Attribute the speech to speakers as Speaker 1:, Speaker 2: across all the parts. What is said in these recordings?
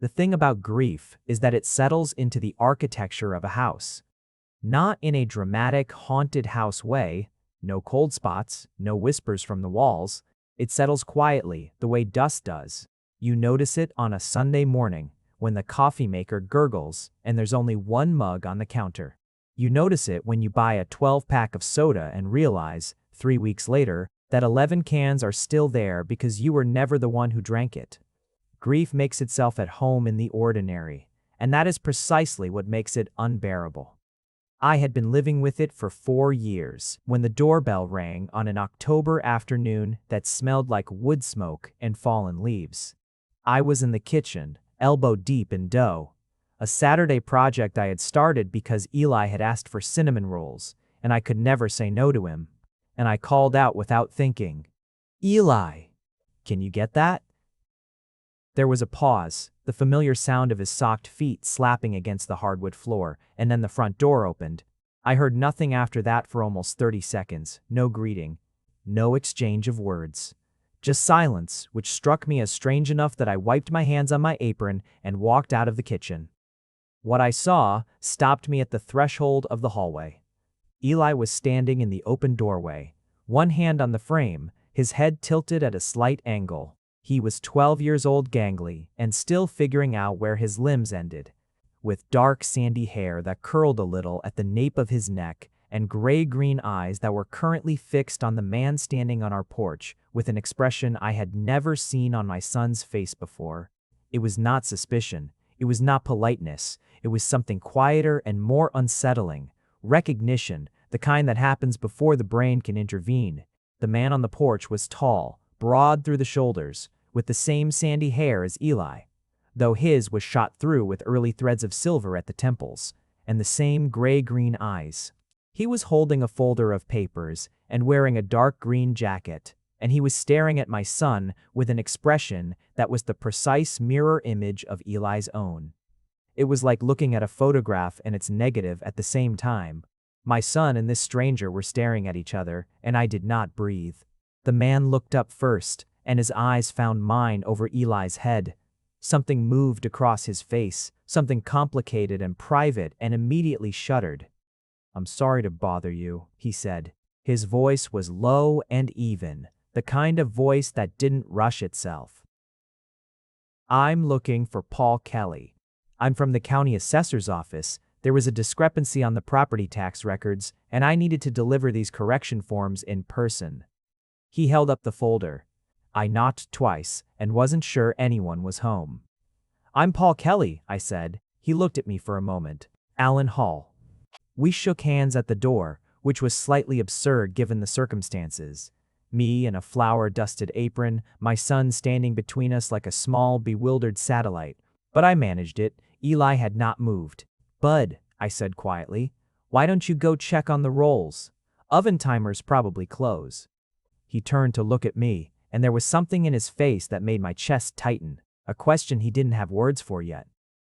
Speaker 1: The thing about grief is that it settles into the architecture of a house. Not in a dramatic, haunted house way, no cold spots, no whispers from the walls. It settles quietly, the way dust does. You notice it on a Sunday morning, when the coffee maker gurgles and there's only one mug on the counter. You notice it when you buy a 12-pack of soda and realize, 3 weeks later, that 11 cans are still there because you were never the one who drank it. Grief makes itself at home in the ordinary, and that is precisely what makes it unbearable. I had been living with it for 4 years when the doorbell rang on an October afternoon that smelled like wood smoke and fallen leaves. I was in the kitchen, elbow deep in dough, a Saturday project I had started because Eli had asked for cinnamon rolls, and I could never say no to him. And I called out without thinking, "Eli, can you get that?" There was a pause, the familiar sound of his socked feet slapping against the hardwood floor, and then the front door opened. I heard nothing after that for almost 30 seconds, no greeting, no exchange of words. Just silence, which struck me as strange enough that I wiped my hands on my apron and walked out of the kitchen. What I saw stopped me at the threshold of the hallway. Eli was standing in the open doorway, one hand on the frame, his head tilted at a slight angle. He was 12 years old, gangly, and still figuring out where his limbs ended, with dark sandy hair that curled a little at the nape of his neck and gray-green eyes that were currently fixed on the man standing on our porch with an expression I had never seen on my son's face before. It was not suspicion, it was not politeness, it was something quieter and more unsettling, recognition, the kind that happens before the brain can intervene. The man on the porch was tall, broad through the shoulders, with the same sandy hair as Eli, though his was shot through with early threads of silver at the temples, and the same gray-green eyes. He was holding a folder of papers and wearing a dark green jacket, and he was staring at my son with an expression that was the precise mirror image of Eli's own. It was like looking at a photograph and its negative at the same time. My son and this stranger were staring at each other, and I did not breathe. The man looked up first, and his eyes found mine over Eli's head. Something moved across his face, something complicated and private, and immediately shuddered. "I'm sorry to bother you," he said. His voice was low and even, the kind of voice that didn't rush itself. "I'm looking for Paul Kelley. I'm from the county assessor's office. There was a discrepancy on the property tax records, and I needed to deliver these correction forms in person." He held up the folder. I knocked twice and wasn't sure anyone was home. "I'm Paul Kelley," I said. He looked at me for a moment. "Alan Hall." We shook hands at the door, which was slightly absurd given the circumstances. Me in a flour-dusted apron, my son standing between us like a small, bewildered satellite. But I managed it. Eli had not moved. "Bud," I said quietly, "why don't you go check on the rolls? Oven timers probably close." He turned to look at me, and there was something in his face that made my chest tighten, a question he didn't have words for yet.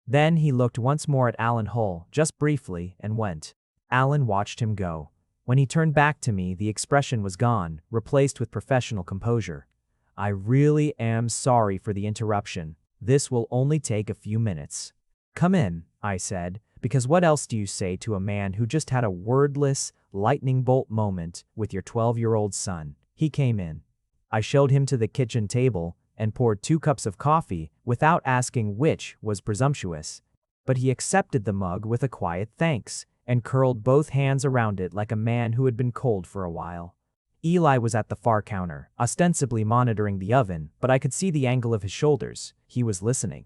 Speaker 1: Then he looked once more at Alan Hull, just briefly, and went. Alan watched him go. When he turned back to me, the expression was gone, replaced with professional composure. "I really am sorry for the interruption. This will only take a few minutes." "Come in," I said, because what else do you say to a man who just had a wordless, lightning bolt moment with your 12-year-old son? He came in. I showed him to the kitchen table and poured 2 cups of coffee without asking, which was presumptuous. But he accepted the mug with a quiet thanks and curled both hands around it like a man who had been cold for a while. Eli was at the far counter, ostensibly monitoring the oven, but I could see the angle of his shoulders. He was listening.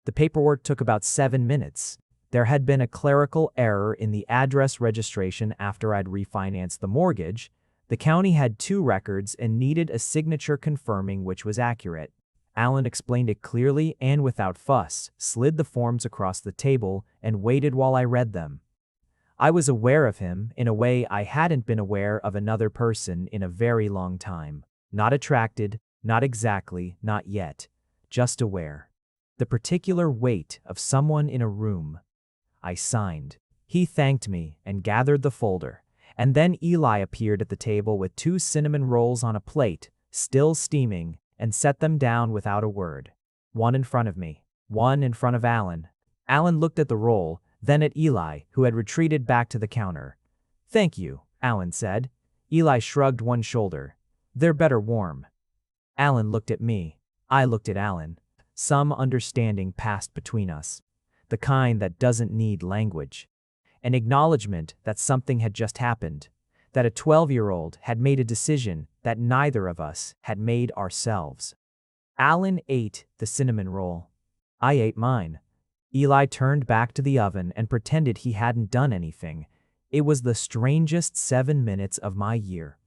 Speaker 1: The paperwork took about 7 minutes. There had been a clerical error in the address registration after I'd refinanced the mortgage. The county had 2 records and needed a signature confirming which was accurate. Alan explained it clearly and without fuss, slid the forms across the table, and waited while I read them. I was aware of him in a way I hadn't been aware of another person in a very long time. Not attracted, not exactly, not yet. Just aware. The particular weight of someone in a room. I signed. He thanked me and gathered the folder. And then Eli appeared at the table with 2 cinnamon rolls on a plate, still steaming, and set them down without a word. One in front of me. one in front of Alan. Alan looked at the roll, then at Eli, who had retreated back to the counter. "Thank you," Alan said. Eli shrugged one shoulder. "They're better warm." Alan looked at me. I looked at Alan. Some understanding passed between us. The kind that doesn't need language. An acknowledgement that something had just happened. That a 12-year-old had made a decision that neither of us had made ourselves. Alan ate the cinnamon roll. I ate mine. Eli turned back to the oven and pretended he hadn't done anything. It was the strangest 7 minutes of my year.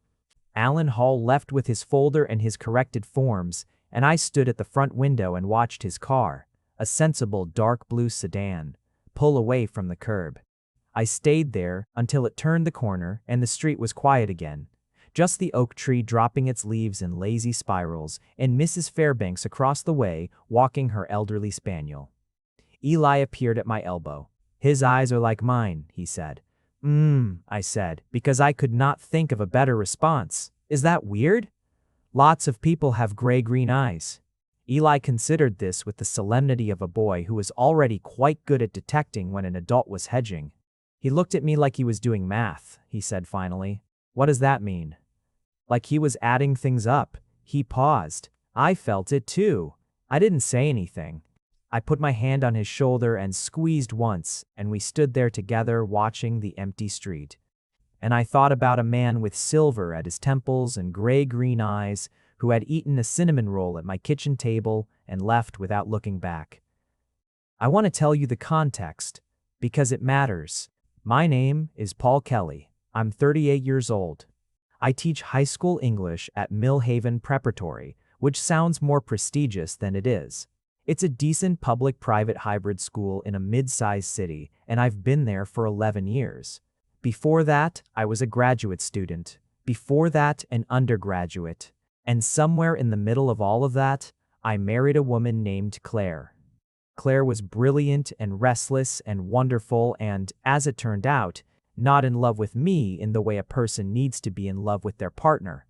Speaker 1: Alan Hall left with his folder and his corrected forms, and I stood at the front window and watched his car, a sensible dark blue sedan, pull away from the curb. I stayed there until it turned the corner and the street was quiet again. Just the oak tree dropping its leaves in lazy spirals and Mrs. Fairbanks across the way walking her elderly spaniel. Eli appeared at my elbow. "His eyes are like mine," he said. I said, because I could not think of a better response. "Is that weird?" "Lots of people have gray-green eyes." Eli considered this with the solemnity of a boy who was already quite good at detecting when an adult was hedging. He looked at me like he was doing math, he said finally. "What does that mean?" Like he was adding things up. He paused. I felt it too. I didn't say anything. I put my hand on his shoulder and squeezed once, and we stood there together watching the empty street. And I thought about a man with silver at his temples and gray-green eyes who had eaten a cinnamon roll at my kitchen table and left without looking back. I want to tell you the context, because it matters. My name is Paul Kelley. I'm 38 years old. I teach high school English at Millhaven Preparatory, which sounds more prestigious than it is. It's a decent public-private hybrid school in a mid-sized city, and I've been there for 11 years. Before that, I was a graduate student. Before that, an undergraduate. And somewhere in the middle of all of that, I married a woman named Claire. Claire was brilliant and restless and wonderful and, as it turned out, not in love with me in the way a person needs to be in love with their partner.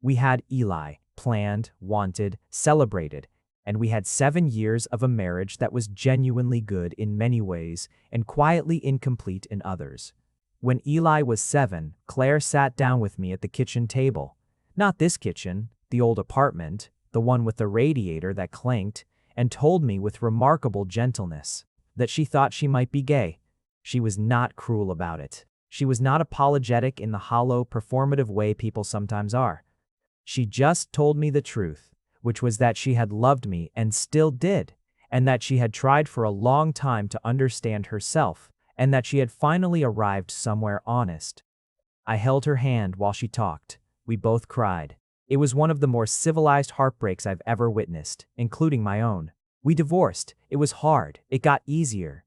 Speaker 1: We had Eli, planned, wanted, celebrated, and we had 7 years of a marriage that was genuinely good in many ways and quietly incomplete in others. When Eli was 7, Claire sat down with me at the kitchen table. Not this kitchen, the old apartment, the one with the radiator that clanked, and told me with remarkable gentleness that she thought she might be gay. She was not cruel about it. She was not apologetic in the hollow, performative way people sometimes are. She just told me the truth, which was that she had loved me and still did, and that she had tried for a long time to understand herself, and that she had finally arrived somewhere honest. I held her hand while she talked. We both cried. It was one of the more civilized heartbreaks I've ever witnessed, including my own. We divorced. It was hard. It got easier.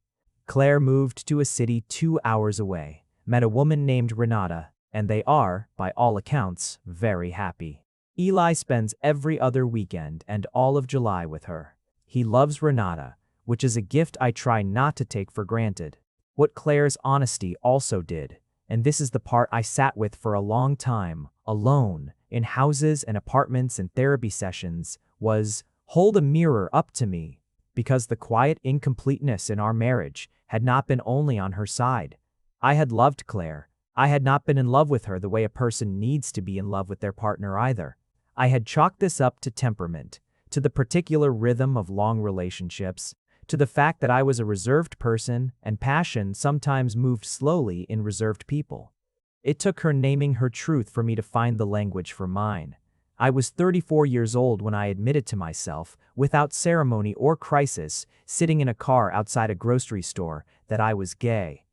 Speaker 1: Claire moved to a city 2 hours away, met a woman named Renata, and they are, by all accounts, very happy. Eli spends every other weekend and all of July with her. He loves Renata, which is a gift I try not to take for granted. What Claire's honesty also did, and this is the part I sat with for a long time, alone, in houses and apartments and therapy sessions, was hold a mirror up to me, because the quiet incompleteness in our marriage had not been only on her side. I had loved Claire. I had not been in love with her the way a person needs to be in love with their partner either. I had chalked this up to temperament, to the particular rhythm of long relationships, to the fact that I was a reserved person and passion sometimes moved slowly in reserved people. It took her naming her truth for me to find the language for mine. I was 34 years old when I admitted to myself, without ceremony or crisis, sitting in a car outside a grocery store, that I was gay.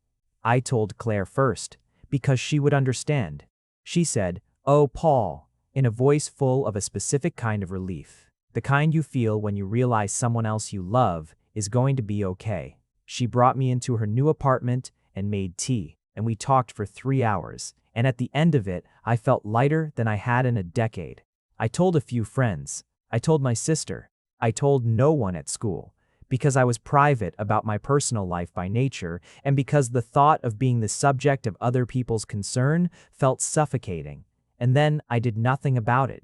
Speaker 1: I told Claire first, because she would understand. She said, "Oh, Paul," in a voice full of a specific kind of relief, the kind you feel when you realize someone else you love is going to be okay. She brought me into her new apartment and made tea, and we talked for 3 hours, and at the end of it, I felt lighter than I had in a decade. I told a few friends. I told my sister. I told no one at school, because I was private about my personal life by nature, and because the thought of being the subject of other people's concern felt suffocating. And then I did nothing about it.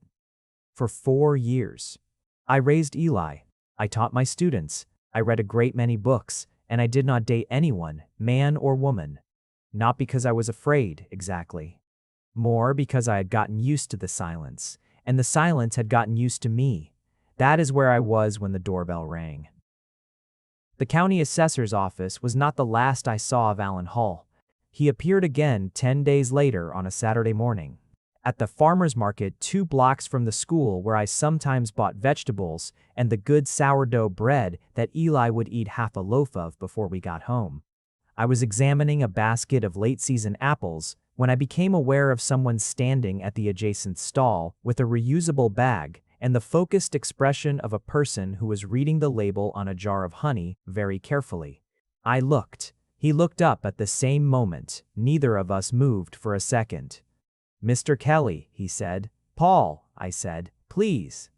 Speaker 1: For 4 years. I raised Eli. I taught my students. I read a great many books, and I did not date anyone, man or woman. Not because I was afraid, exactly. More because I had gotten used to the silence, and the silence had gotten used to me. That is where I was when the doorbell rang. The county assessor's office was not the last I saw of Alan Hull. He appeared again 10 days later on a Saturday morning. At the farmer's market 2 blocks from the school where I sometimes bought vegetables and the good sourdough bread that Eli would eat half a loaf of before we got home. I was examining a basket of late-season apples when I became aware of someone standing at the adjacent stall with a reusable bag and the focused expression of a person who was reading the label on a jar of honey very carefully. I looked. He looked up at the same moment. Neither of us moved for a second. "Mr. Kelley," he said. "Paul," I said, "please."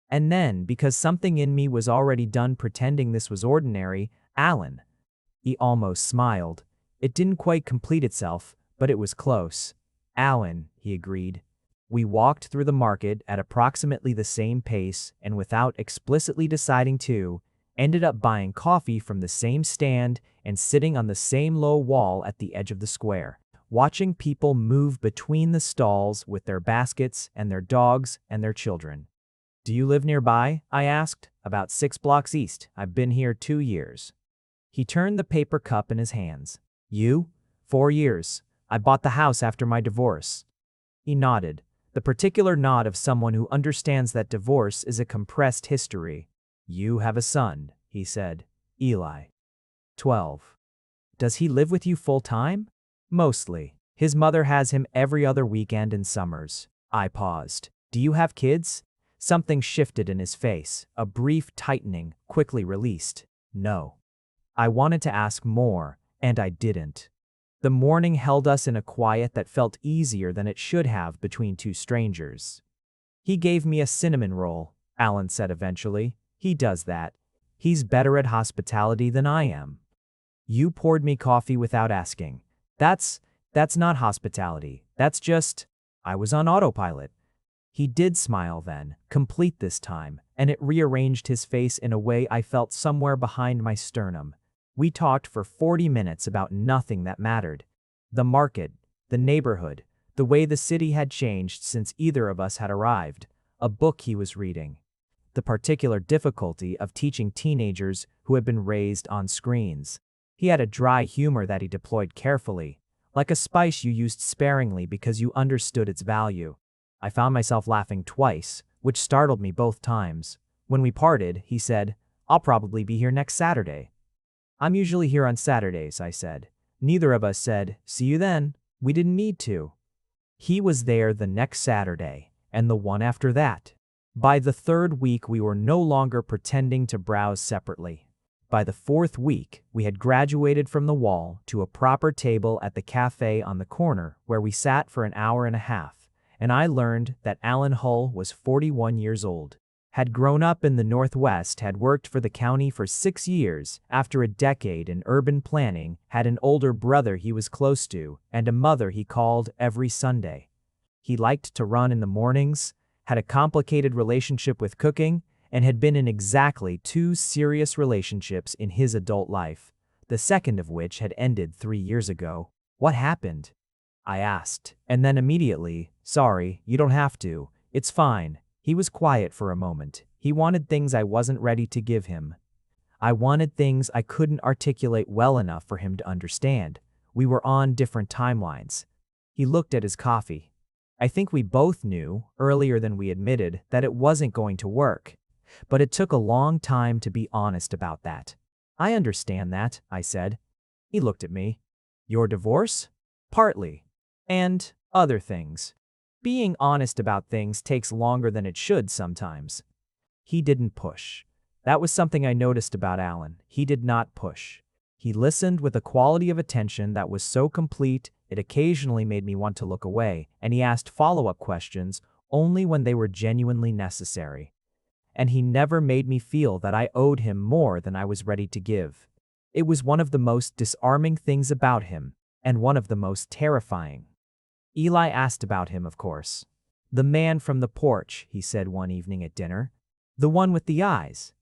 Speaker 1: And then, because something in me was already done pretending this was ordinary, "Alan." He almost smiled. It didn't quite complete itself, but it was close. "Alan," he agreed. We walked through the market at approximately the same pace and without explicitly deciding to, ended up buying coffee from the same stand and sitting on the same low wall at the edge of the square, watching people move between the stalls with their baskets and their dogs and their children. "Do you live nearby?" I asked. "About 6 blocks east. I've been here 2 years. He turned the paper cup in his hands. "You?" 4 years. I bought the house after my divorce." He nodded, the particular nod of someone who understands that divorce is a compressed history. "You have a son," he said. "Eli." 12. "Does he live with you full-time?" "Mostly. His mother has him every other weekend and summers." I paused. "Do you have kids?" Something shifted in his face, a brief tightening, quickly released. "No." I wanted to ask more, and I didn't. The morning held us in a quiet that felt easier than it should have between 2 strangers. "He gave me a cinnamon roll," Alan said eventually. "He does that. He's better at hospitality than I am." "You poured me coffee without asking. That's not hospitality. That's just—" I was on autopilot. He did smile then, complete this time, and it rearranged his face in a way I felt somewhere behind my sternum. We talked for 40 minutes about nothing that mattered. The market, the neighborhood, the way the city had changed since either of us had arrived, a book he was reading, the particular difficulty of teaching teenagers who had been raised on screens. He had a dry humor that he deployed carefully, like a spice you used sparingly because you understood its value. I found myself laughing twice, which startled me both times. When we parted, he said, "I'll probably be here next Saturday." "I'm usually here on Saturdays," I said. Neither of us said, "See you then." We didn't need to. He was there the next Saturday, and the one after that. By the 3rd week, we were no longer pretending to browse separately. By the 4th week, we had graduated from the wall to a proper table at the café on the corner where we sat for an hour and a half, and I learned that Alan Hull was 41 years old, had grown up in the Northwest, had worked for the county for 6 years, after a decade in urban planning, had an older brother he was close to, and a mother he called every Sunday. He liked to run in the mornings, had a complicated relationship with cooking, and had been in exactly 2 serious relationships in his adult life, the second of which had ended 3 years ago. "What happened?" I asked, and then immediately, "Sorry, you don't have to. It's fine." He was quiet for a moment. He wanted things I wasn't ready to give him. I wanted things I couldn't articulate well enough for him to understand. We were on different timelines. He looked at his coffee. I think we both knew, earlier than we admitted, that it wasn't going to work. But it took a long time to be honest about that. "I understand that," I said. He looked at me. "Your divorce?" "Partly. And other things. Being honest about things takes longer than it should sometimes." He didn't push. That was something I noticed about Alan. He did not push. He listened with a quality of attention that was so complete it occasionally made me want to look away, and he asked follow-up questions only when they were genuinely necessary. And he never made me feel that I owed him more than I was ready to give. It was one of the most disarming things about him, and one of the most terrifying. Eli asked about him, of course. "The man from the porch," he said one evening at dinner. "The one with the eyes."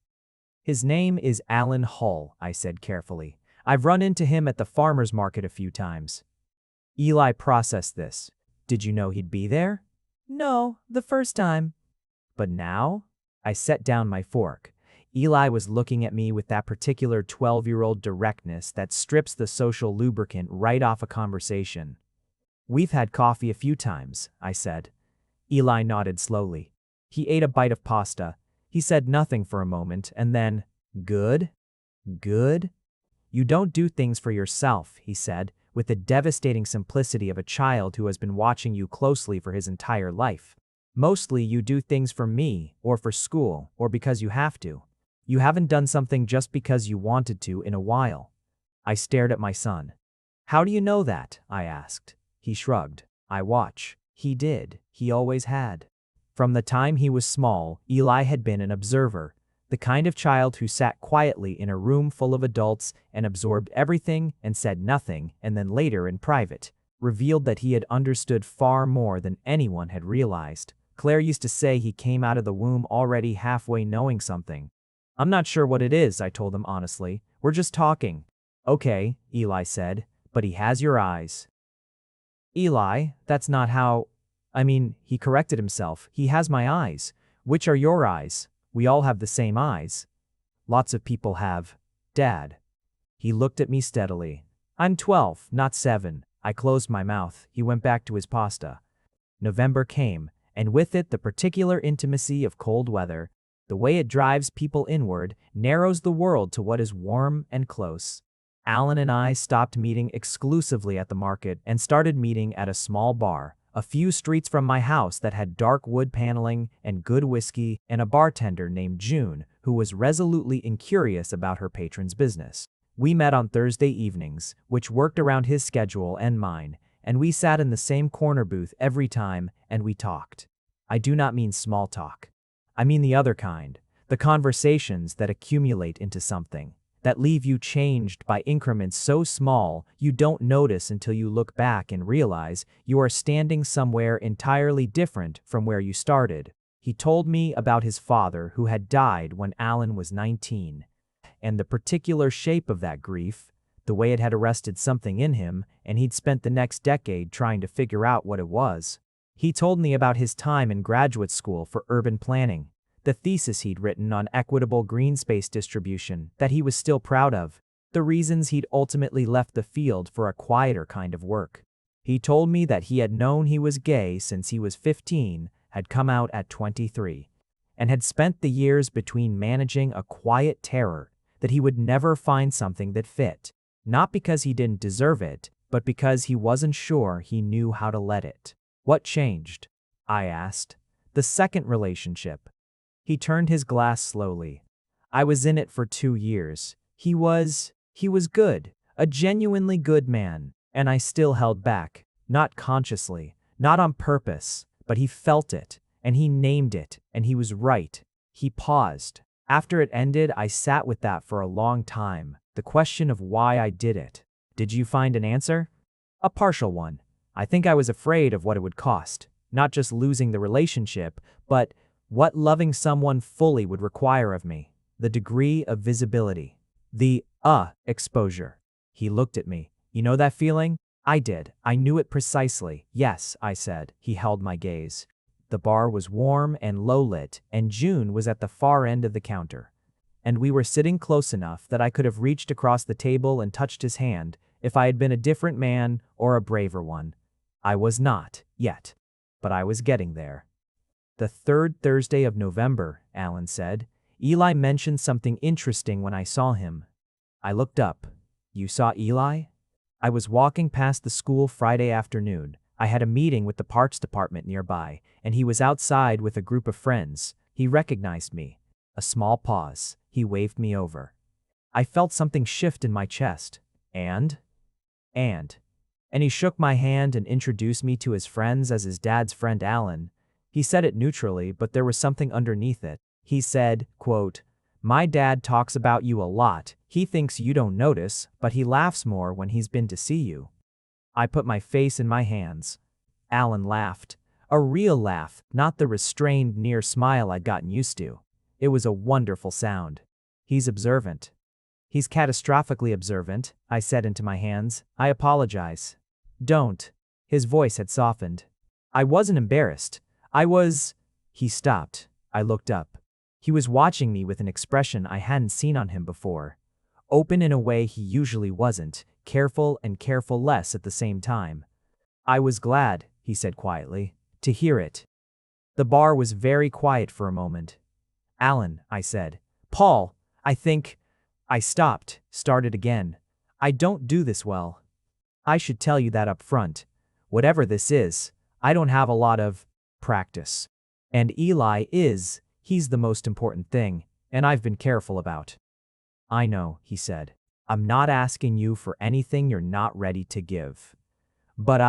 Speaker 1: His name is Alan Hull, I said carefully. I've run into him at the farmer's market a few times. Eli processed this. Did you know he'd be there? No, the first time. But now? I set down my fork. Eli was looking at me with that particular 12-year-old directness that strips the social lubricant right off a conversation. We've had coffee a few times, I said. Eli nodded slowly. He ate a bite of pasta. He said nothing for a moment, and then, Good? Good? You don't do things for yourself, he said, with the devastating simplicity of a child who has been watching you closely for his entire life. Mostly you do things for me, or for school, or because you have to. You haven't done something just because you wanted to in a while. I stared at my son. How do you know that? I asked. He shrugged. I watch. He did. He always had. From the time he was small, Eli had been an observer, the kind of child who sat quietly in a room full of adults and absorbed everything and said nothing, and then later in private, revealed that he had understood far more than anyone had realized. Claire used to say he came out of the womb already halfway knowing something. I'm not sure what it is, I told him honestly. We're just talking. Okay, Eli said, but he has your eyes. Eli, that's not how… he corrected himself. He has my eyes. Which are your eyes? We all have the same eyes. Lots of people have. Dad. He looked at me steadily. I'm 12, not 7. I closed my mouth. He went back to his pasta. November came, and with it the particular intimacy of cold weather. The way it drives people inward, narrows the world to what is warm and close. Alan and I stopped meeting exclusively at the market and started meeting at a small bar, a few streets from my house that had dark wood paneling and good whiskey, and a bartender named June who was resolutely incurious about her patron's business. We met on Thursday evenings, which worked around his schedule and mine, and we sat in the same corner booth every time and we talked. I do not mean small talk. I mean the other kind, the conversations that accumulate into something, that leave you changed by increments so small you don't notice until you look back and realize you are standing somewhere entirely different from where you started. He told me about his father who had died when Alan was 19, and the particular shape of that grief, the way it had arrested something in him, and he'd spent the next decade trying to figure out what it was. He told me about his time in graduate school for urban planning, the thesis he'd written on equitable green space distribution that he was still proud of, the reasons he'd ultimately left the field for a quieter kind of work. He told me that he had known he was gay since he was 15, had come out at 23, and had spent the years between managing a quiet terror that he would never find something that fit, not because he didn't deserve it, but because he wasn't sure he knew how to let it. What changed? I asked. The second relationship. He turned his glass slowly. I was in it for 2 years. He was good, a genuinely good man, and I still held back, not consciously, not on purpose, but he felt it, and he named it, and he was right. He paused. After it ended, I sat with that for a long time, the question of why I did it. Did you find an answer? A partial one. I think I was afraid of what it would cost, not just losing the relationship, but what loving someone fully would require of me, the degree of visibility, the exposure. He looked at me. You know that feeling? I did. I knew it precisely. Yes, I said. He held my gaze. The bar was warm and low-lit, and June was at the far end of the counter. And we were sitting close enough that I could have reached across the table and touched his hand if I had been a different man or a braver one. I was not, yet, but I was getting there. The third Thursday of November, Alan said. Eli mentioned something interesting when I saw him. I looked up. You saw Eli? I was walking past the school Friday afternoon. I had a meeting with the parks department nearby, and he was outside with a group of friends. He recognized me. A small pause. He waved me over. I felt something shift in my chest. And he shook my hand and introduced me to his friends as his dad's friend Alan. He said it neutrally, but there was something underneath it. He said, quote, "My dad talks about you a lot. He thinks you don't notice, but he laughs more when he's been to see you." I put my face in my hands. Alan laughed. A real laugh, not the restrained, near smile I'd gotten used to. It was a wonderful sound. He's observant. He's catastrophically observant, I said into my hands. I apologize. Don't. His voice had softened. I wasn't embarrassed. I was. He stopped. I looked up. He was watching me with an expression I hadn't seen on him before. Open in a way he usually wasn't, careful and careful less at the same time. I was glad, he said quietly, to hear it. The bar was very quiet for a moment. Alan, I said. Paul, I think. I stopped, started again. I don't do this well. I should tell you that up front. Whatever this is, I don't have a lot of practice. And Eli is, he's the most important thing, and I've been careful about. I know, he said. I'm not asking you for anything you're not ready to give. But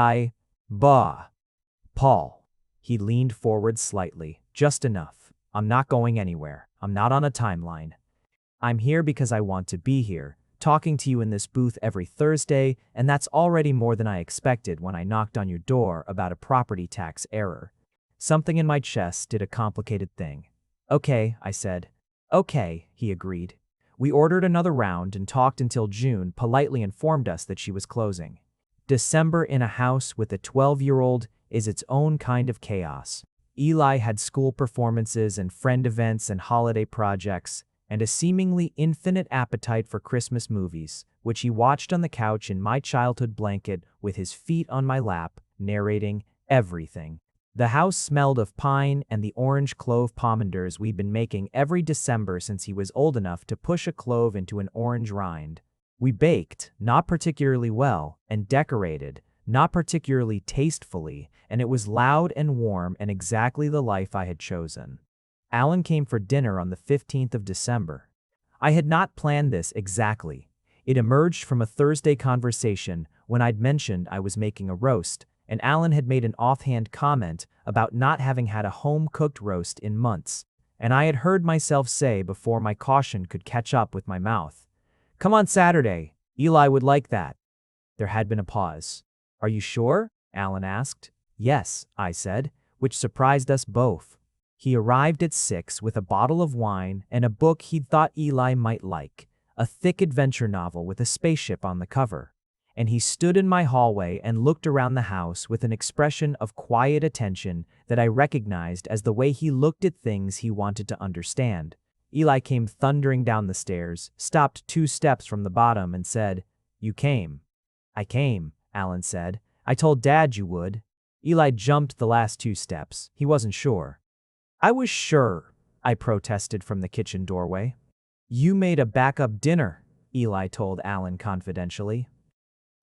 Speaker 1: Paul. He leaned forward slightly, just enough. I'm not going anywhere. I'm not on a timeline. I'm here because I want to be here, talking to you in this booth every Thursday, and that's already more than I expected when I knocked on your door about a property tax error. Something in my chest did a complicated thing. Okay, I said. Okay, he agreed. We ordered another round and talked until June politely informed us that she was closing. December in a house with a 12-year-old is its own kind of chaos. Eli had school performances and friend events and holiday projects, and a seemingly infinite appetite for Christmas movies, which he watched on the couch in my childhood blanket with his feet on my lap, narrating everything. The house smelled of pine and the orange clove pomanders we'd been making every December since he was old enough to push a clove into an orange rind. We baked, not particularly well, and decorated, not particularly tastefully, and it was loud and warm and exactly the life I had chosen. Alan came for dinner on the 15th of December. I had not planned this exactly. It emerged from a Thursday conversation when I'd mentioned I was making a roast, and Alan had made an offhand comment about not having had a home-cooked roast in months, and I had heard myself say before my caution could catch up with my mouth, "Come on Saturday, Eli would like that." There had been a pause. "Are you sure?" Alan asked. "Yes," I said, which surprised us both. He arrived at 6 with a bottle of wine and a book he'd thought Eli might like, a thick adventure novel with a spaceship on the cover. And he stood in my hallway and looked around the house with an expression of quiet attention that I recognized as the way he looked at things he wanted to understand. Eli came thundering down the stairs, stopped 2 steps from the bottom and said, "You came." "I came," Alan said. "I told Dad you would." Eli jumped the last 2 steps. He wasn't sure. "I was sure," I protested from the kitchen doorway. "You made a backup dinner," Eli told Alan confidentially.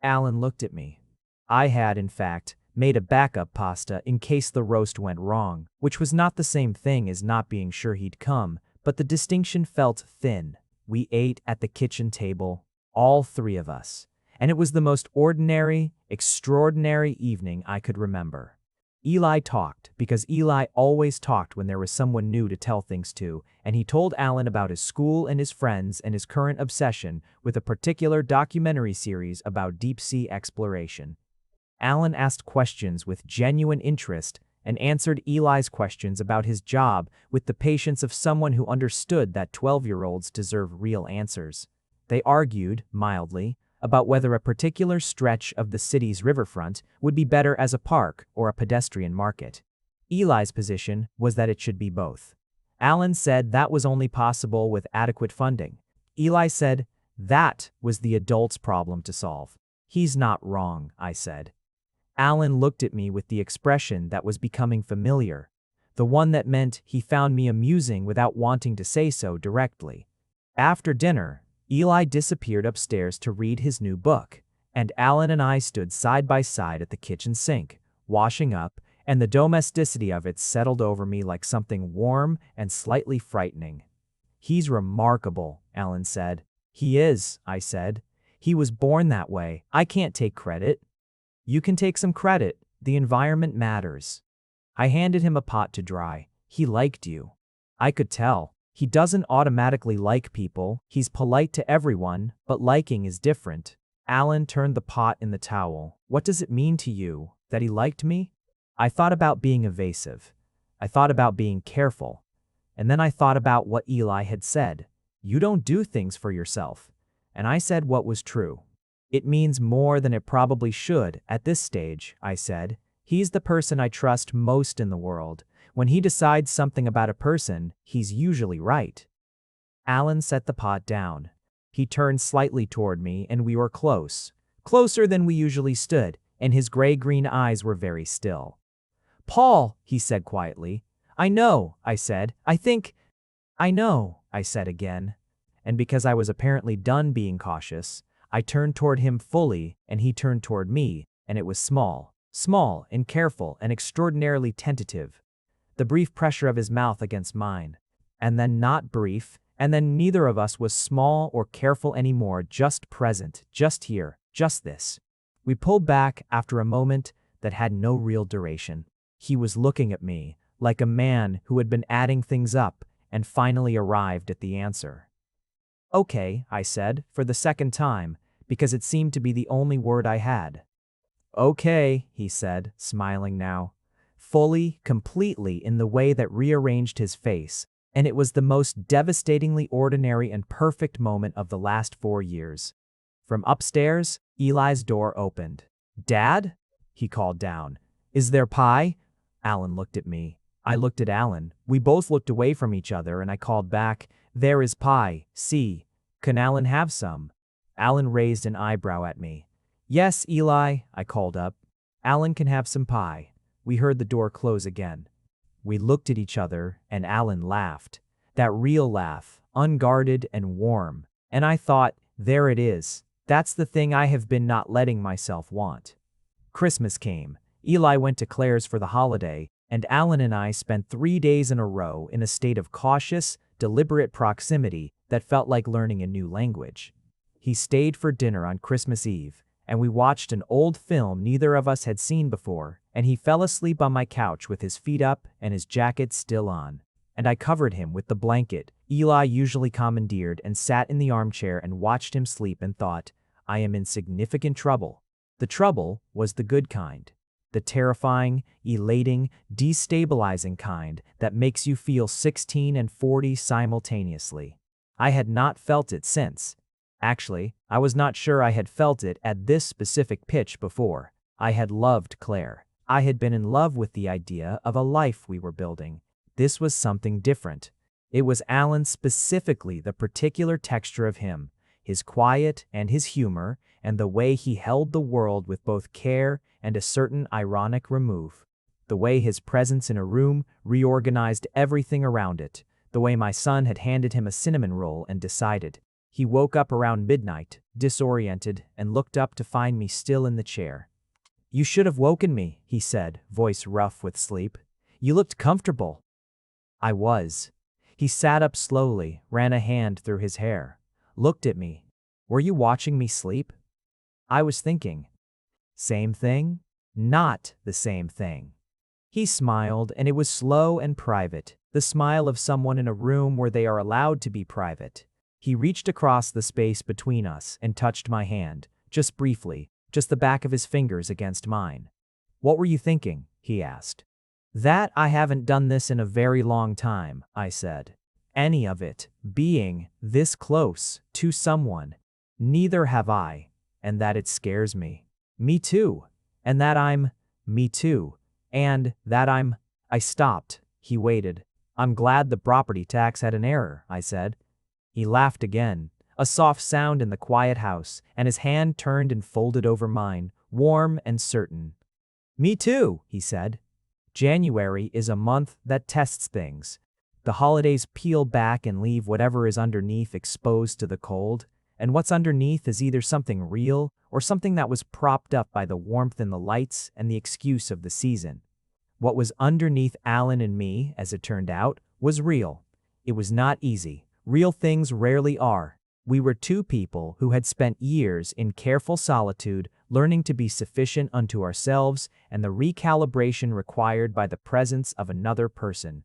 Speaker 1: Alan looked at me. I had, in fact, made a backup pasta in case the roast went wrong, which was not the same thing as not being sure he'd come, but the distinction felt thin. We ate at the kitchen table, all 3 of us, and it was the most ordinary, extraordinary evening I could remember. Eli talked, because Eli always talked when there was someone new to tell things to, and he told Alan about his school and his friends and his current obsession with a particular documentary series about deep-sea exploration. Alan asked questions with genuine interest and answered Eli's questions about his job with the patience of someone who understood that 12-year-olds deserve real answers. They argued, mildly, about whether a particular stretch of the city's riverfront would be better as a park or a pedestrian market. Eli's position was that it should be both. Alan said that was only possible with adequate funding. Eli said that was the adult's problem to solve. "He's not wrong," I said. Alan looked at me with the expression that was becoming familiar, the one that meant he found me amusing without wanting to say so directly. After dinner, Eli disappeared upstairs to read his new book, and Alan and I stood side by side at the kitchen sink, washing up, and the domesticity of it settled over me like something warm and slightly frightening. "He's remarkable," Alan said. "He is," I said. "He was born that way. I can't take credit." "You can take some credit. The environment matters." I handed him a pot to dry. "He liked you." I could tell. He doesn't automatically like people. He's polite to everyone, but liking is different. Alan turned the pot in the towel. "What does it mean to you, that he liked me?" I thought about being evasive. I thought about being careful. And then I thought about what Eli had said. You don't do things for yourself. And I said what was true. It means more than it probably should at this stage, I said. He's the person I trust most in the world. When he decides something about a person, he's usually right. Alan set the pot down. He turned slightly toward me and we were close. Closer than we usually stood, and his gray-green eyes were very still. Paul, he said quietly. I know, I said. I know, I said again. And because I was apparently done being cautious, I turned toward him fully and he turned toward me, and it was small and careful and extraordinarily tentative. The brief pressure of his mouth against mine. And then not brief, and then neither of us was small or careful anymore, just present, just here, just this. We pulled back after a moment that had no real duration. He was looking at me, like a man who had been adding things up and finally arrived at the answer. Okay, I said, for the second time, because it seemed to be the only word I had. Okay, he said, smiling now. Fully, completely, in the way that rearranged his face, and it was the most devastatingly ordinary and perfect moment of the last 4 years. From upstairs, Eli's door opened. Dad? He called down. Is there pie? Alan looked at me. I looked at Alan. We both looked away from each other and I called back, There is pie, see. Can Alan have some? Alan raised an eyebrow at me. Yes, Eli, I called up. Alan can have some pie. We heard the door close again. We looked at each other and Alan laughed. That real laugh, unguarded and warm. And I thought, there it is. That's the thing I have been not letting myself want. Christmas came. Eli went to Claire's for the holiday, and Alan and I spent 3 days in a row in a state of cautious, deliberate proximity that felt like learning a new language. He stayed for dinner on Christmas Eve, and we watched an old film neither of us had seen before, and he fell asleep on my couch with his feet up and his jacket still on. And I covered him with the blanket Eli usually commandeered and sat in the armchair and watched him sleep and thought, I am in significant trouble. The trouble was the good kind. The terrifying, elating, destabilizing kind that makes you feel 16 and 40 simultaneously. I had not felt it since. Actually, I was not sure I had felt it at this specific pitch before. I had loved Claire. I had been in love with the idea of a life we were building. This was something different. It was Alan specifically, the particular texture of him, his quiet and his humor, and the way he held the world with both care and a certain ironic remove. The way his presence in a room reorganized everything around it. The way my son had handed him a cinnamon roll and decided. He woke up around midnight, disoriented, and looked up to find me still in the chair. You should have woken me, he said, voice rough with sleep. You looked comfortable. I was. He sat up slowly, ran a hand through his hair, looked at me. Were you watching me sleep? I was thinking. Same thing? Not the same thing. He smiled, and it was slow and private, the smile of someone in a room where they are allowed to be private. He reached across the space between us and touched my hand, just briefly, just the back of his fingers against mine. What were you thinking? He asked. That I haven't done this in a very long time, I said. Any of it, being this close to someone. Neither have I, and that it scares me. Me too, and that I'm, me too, and that I'm, I stopped. He waited. I'm glad the property tax had an error, I said. He laughed again, a soft sound in the quiet house, and his hand turned and folded over mine, warm and certain. Me too, he said. January is a month that tests things. The holidays peel back and leave whatever is underneath exposed to the cold, and what's underneath is either something real or something that was propped up by the warmth and the lights and the excuse of the season. What was underneath Alan and me, as it turned out, was real. It was not easy. Real things rarely are. We were two people who had spent years in careful solitude, learning to be sufficient unto ourselves and the recalibration required by the presence of another person,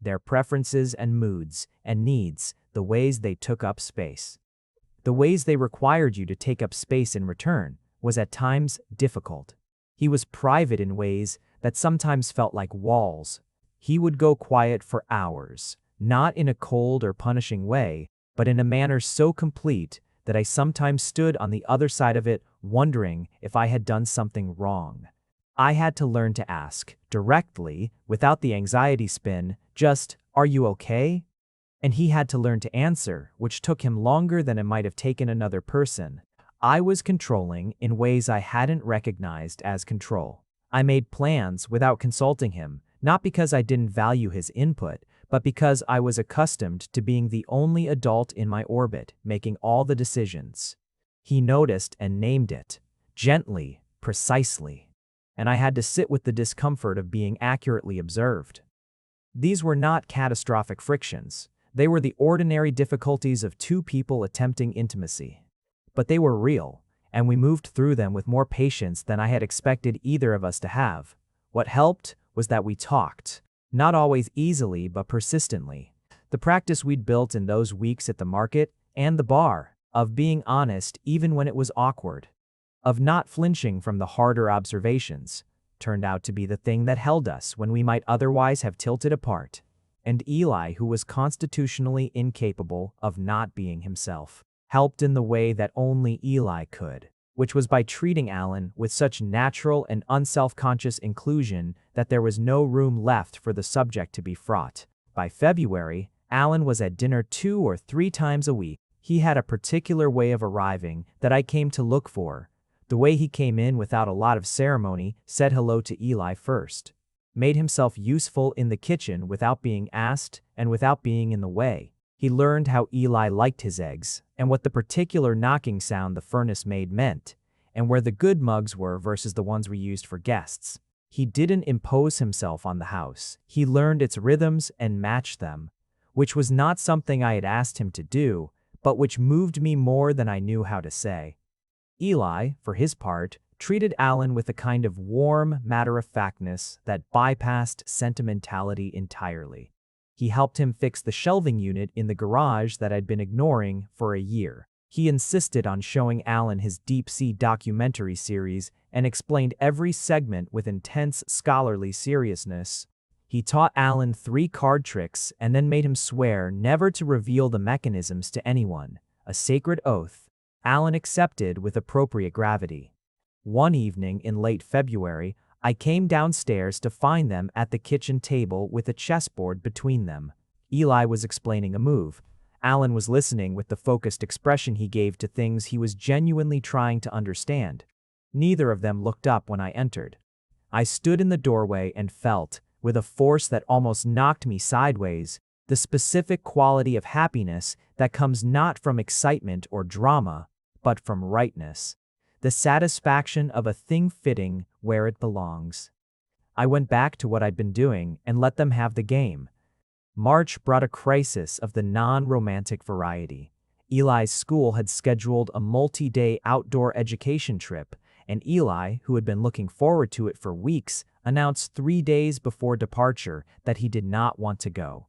Speaker 1: their preferences and moods and needs, the ways they took up space. The ways they required you to take up space in return was at times difficult. He was private in ways that sometimes felt like walls. He would go quiet for hours, not in a cold or punishing way, but in a manner so complete that I sometimes stood on the other side of it wondering if I had done something wrong. I had to learn to ask, directly, without the anxiety spin, just, "Are you okay?" And he had to learn to answer, which took him longer than it might have taken another person. I was controlling in ways I hadn't recognized as control. I made plans without consulting him, not because I didn't value his input, but because I was accustomed to being the only adult in my orbit, making all the decisions. He noticed and named it, gently, precisely, and I had to sit with the discomfort of being accurately observed. These were not catastrophic frictions. They were the ordinary difficulties of two people attempting intimacy. But they were real, and we moved through them with more patience than I had expected either of us to have. What helped was that we talked, not always easily but persistently. The practice we'd built in those weeks at the market and the bar, of being honest even when it was awkward, of not flinching from the harder observations, turned out to be the thing that held us when we might otherwise have tilted apart. And Eli, who was constitutionally incapable of not being himself, helped in the way that only Eli could, which was by treating Alan with such natural and unself-conscious inclusion that there was no room left for the subject to be fraught. By February, Alan was at dinner 2 or 3 times a week. He had a particular way of arriving that I came to look for. The way he came in without a lot of ceremony, said hello to Eli first, made himself useful in the kitchen without being asked and without being in the way. He learned how Eli liked his eggs, and what the particular knocking sound the furnace made meant, and where the good mugs were versus the ones we used for guests. He didn't impose himself on the house. He learned its rhythms and matched them, which was not something I had asked him to do, but which moved me more than I knew how to say. Eli, for his part, treated Alan with a kind of warm matter-of-factness that bypassed sentimentality entirely. He helped him fix the shelving unit in the garage that I'd been ignoring for a year. He insisted on showing Alan his deep-sea documentary series and explained every segment with intense scholarly seriousness. He taught Alan 3 card tricks and then made him swear never to reveal the mechanisms to anyone, a sacred oath Alan accepted with appropriate gravity. One evening in late February, I came downstairs to find them at the kitchen table with a chessboard between them. Eli was explaining a move. Alan was listening with the focused expression he gave to things he was genuinely trying to understand. Neither of them looked up when I entered. I stood in the doorway and felt, with a force that almost knocked me sideways, the specific quality of happiness that comes not from excitement or drama, but from rightness. The satisfaction of a thing fitting where it belongs. I went back to what I'd been doing and let them have the game. March brought a crisis of the non-romantic variety. Eli's school had scheduled a multi-day outdoor education trip, and Eli, who had been looking forward to it for weeks, announced 3 days before departure that he did not want to go.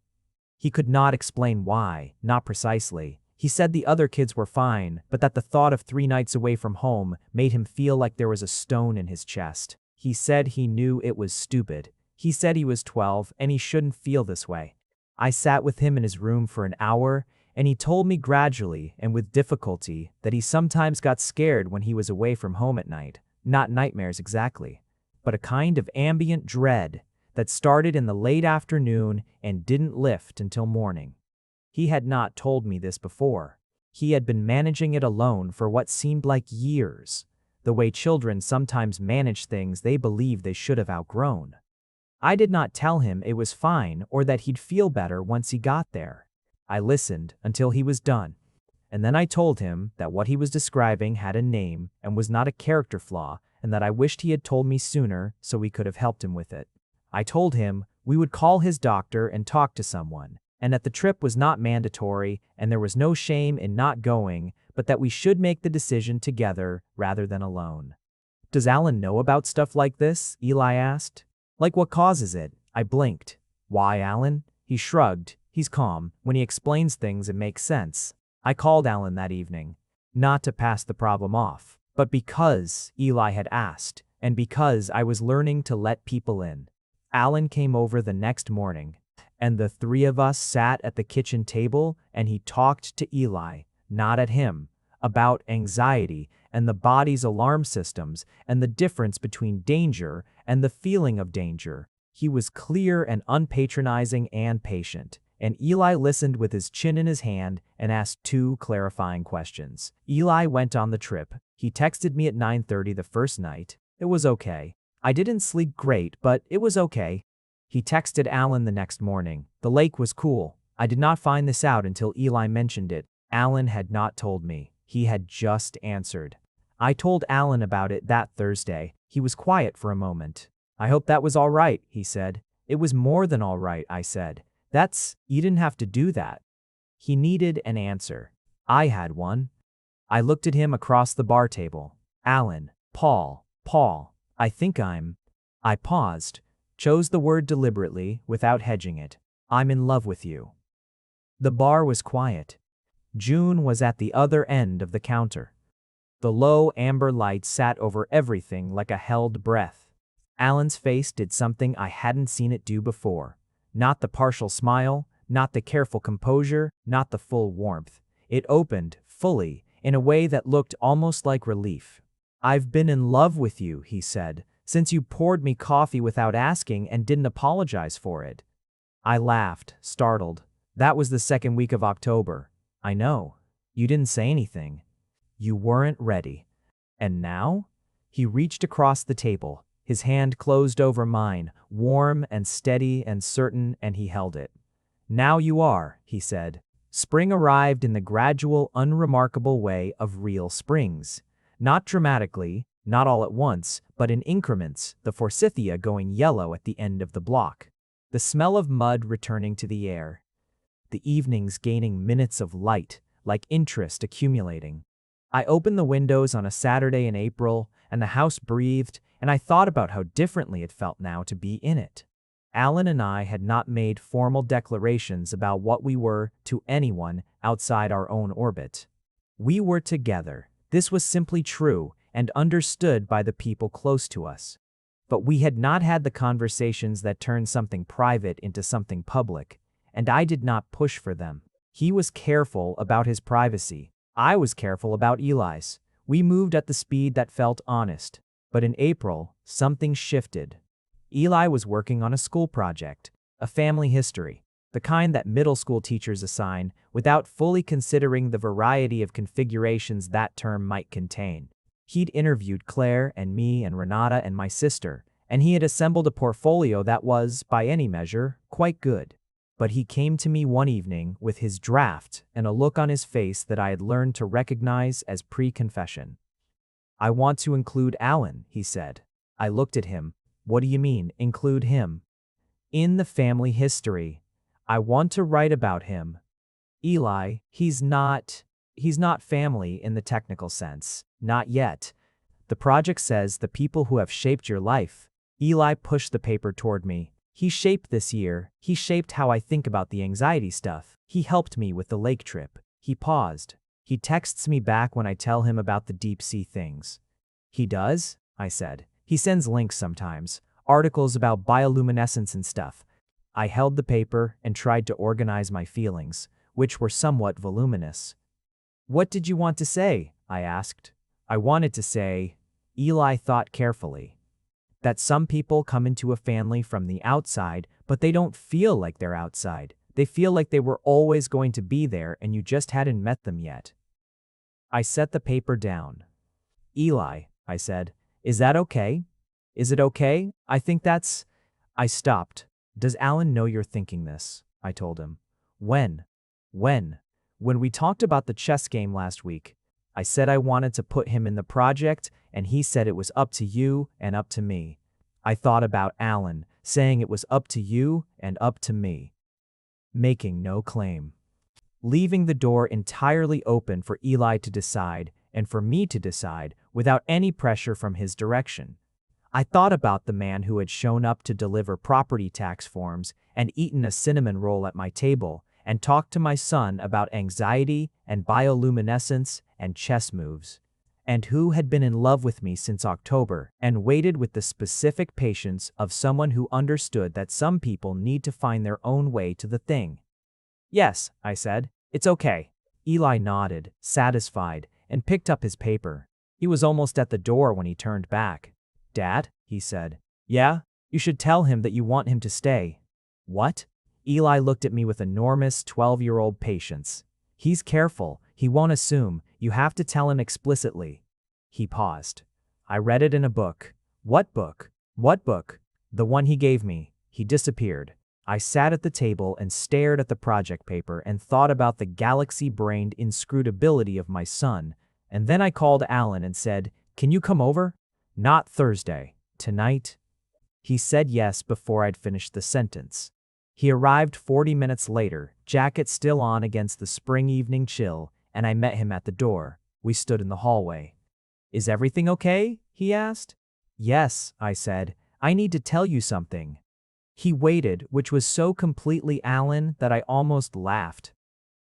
Speaker 1: He could not explain why, not precisely. He said the other kids were fine, but that the thought of 3 nights away from home made him feel like there was a stone in his chest. He said he knew it was stupid. He said he was 12 and he shouldn't feel this way. I sat with him in his room for an hour, and he told me gradually and with difficulty that he sometimes got scared when he was away from home at night. Not nightmares exactly, but a kind of ambient dread that started in the late afternoon and didn't lift until morning. He had not told me this before. He had been managing it alone for what seemed like years, the way children sometimes manage things they believe they should have outgrown. I did not tell him it was fine or that he'd feel better once he got there. I listened until he was done, and then I told him that what he was describing had a name and was not a character flaw, and that I wished he had told me sooner so we could have helped him with it. I told him we would call his doctor and talk to someone, and that the trip was not mandatory and there was no shame in not going, but that we should make the decision together rather than alone. "Does Alan know about stuff like this?" Eli asked. "Like what causes it?" I blinked. "Why, Alan?" He shrugged. He's calm. When he explains things, it makes sense. I called Alan that evening, not to pass the problem off, but because Eli had asked, and because I was learning to let people in. Alan came over the next morning. And the three of us sat at the kitchen table and he talked to Eli, not at him, about anxiety and the body's alarm systems and the difference between danger and the feeling of danger. He was clear and unpatronizing and patient, and Eli listened with his chin in his hand and asked 2 clarifying questions. Eli went on the trip. He texted me at 9:30 the first night. It was okay. I didn't sleep great, but it was okay. He texted Alan the next morning. The lake was cool. I did not find this out until Eli mentioned it. Alan had not told me. He had just answered. I told Alan about it that Thursday. He was quiet for a moment. I hope that was all right, he said. It was more than all right, I said. You didn't have to do that. He needed an answer. I had one. I looked at him across the bar table. Alan, Paul, I paused, chose the word deliberately without hedging it. I'm in love with you. The bar was quiet. June was at the other end of the counter. The low amber light sat over everything like a held breath. Alan's face did something I hadn't seen it do before. Not the partial smile, not the careful composure, not the full warmth. It opened, fully, in a way that looked almost like relief. I've been in love with you, he said, since you poured me coffee without asking and didn't apologize for it. I laughed, startled. That was the second week of October. I know. You didn't say anything. You weren't ready. And now? He reached across the table. His hand closed over mine, warm and steady and certain, and he held it. Now you are, he said. Spring arrived in the gradual, unremarkable way of real springs. Not dramatically, not all at once, but in increments, the forsythia going yellow at the end of the block. The smell of mud returning to the air. The evenings gaining minutes of light, like interest accumulating. I opened the windows on a Saturday in April, and the house breathed, and I thought about how differently it felt now to be in it. Alan and I had not made formal declarations about what we were to anyone outside our own orbit. We were together. This was simply true and understood by the people close to us. But we had not had the conversations that turned something private into something public, and I did not push for them. He was careful about his privacy. I was careful about Eli's. We moved at the speed that felt honest. But in April, something shifted. Eli was working on a school project, a family history, the kind that middle school teachers assign without fully considering the variety of configurations that term might contain. He'd interviewed Claire and me and Renata and my sister, and he had assembled a portfolio that was, by any measure, quite good. But he came to me one evening with his draft and a look on his face that I had learned to recognize as pre-confession. I want to include Alan, he said. I looked at him. What do you mean, include him? In the family history. I want to write about him. Eli, he's not family in the technical sense. Not yet. The project says the people who have shaped your life. Eli pushed the paper toward me. He shaped this year. He shaped how I think about the anxiety stuff. He helped me with the lake trip. He paused. He texts me back when I tell him about the deep-sea things. He does? I said. He sends links sometimes, articles about bioluminescence and stuff. I held the paper and tried to organize my feelings, which were somewhat voluminous. What did you want to say? I asked. I wanted to say, Eli thought carefully, that some people come into a family from the outside, but they don't feel like they're outside. They feel like they were always going to be there and you just hadn't met them yet. I set the paper down. Eli, I said, is that okay? Is it okay? I stopped. Does Alan know you're thinking this? I told him. When? When we talked about the chess game last week, I said I wanted to put him in the project, and he said it was up to you and up to me. I thought about Alan, saying it was up to you and up to me. Making no claim. Leaving the door entirely open for Eli to decide, and for me to decide, without any pressure from his direction. I thought about the man who had shown up to deliver property tax forms and eaten a cinnamon roll at my table, and talked to my son about anxiety and bioluminescence and chess moves. and who had been in love with me since October and waited with the specific patience of someone who understood that some people need to find their own way to the thing. Yes, I said. It's okay. Eli nodded, satisfied, and picked up his paper. He was almost at the door when he turned back. Dad, he said. Yeah? You should tell him that you want him to stay. What? Eli looked at me with enormous 12-year-old patience. He's careful. He won't assume. You have to tell him explicitly. He paused. I read it in a book. What book? What book? The one he gave me. He disappeared. I sat at the table and stared at the project paper and thought about the galaxy-brained inscrutability of my son, and then I called Alan and said, "Can you come over?" Not Thursday. Tonight? He said yes before I'd finished the sentence. He arrived 40 minutes later, jacket still on against the spring evening chill, and I met him at the door. We stood in the hallway. Is everything okay? He asked. Yes, I said. I need to tell you something. He waited, which was so completely Alan that I almost laughed.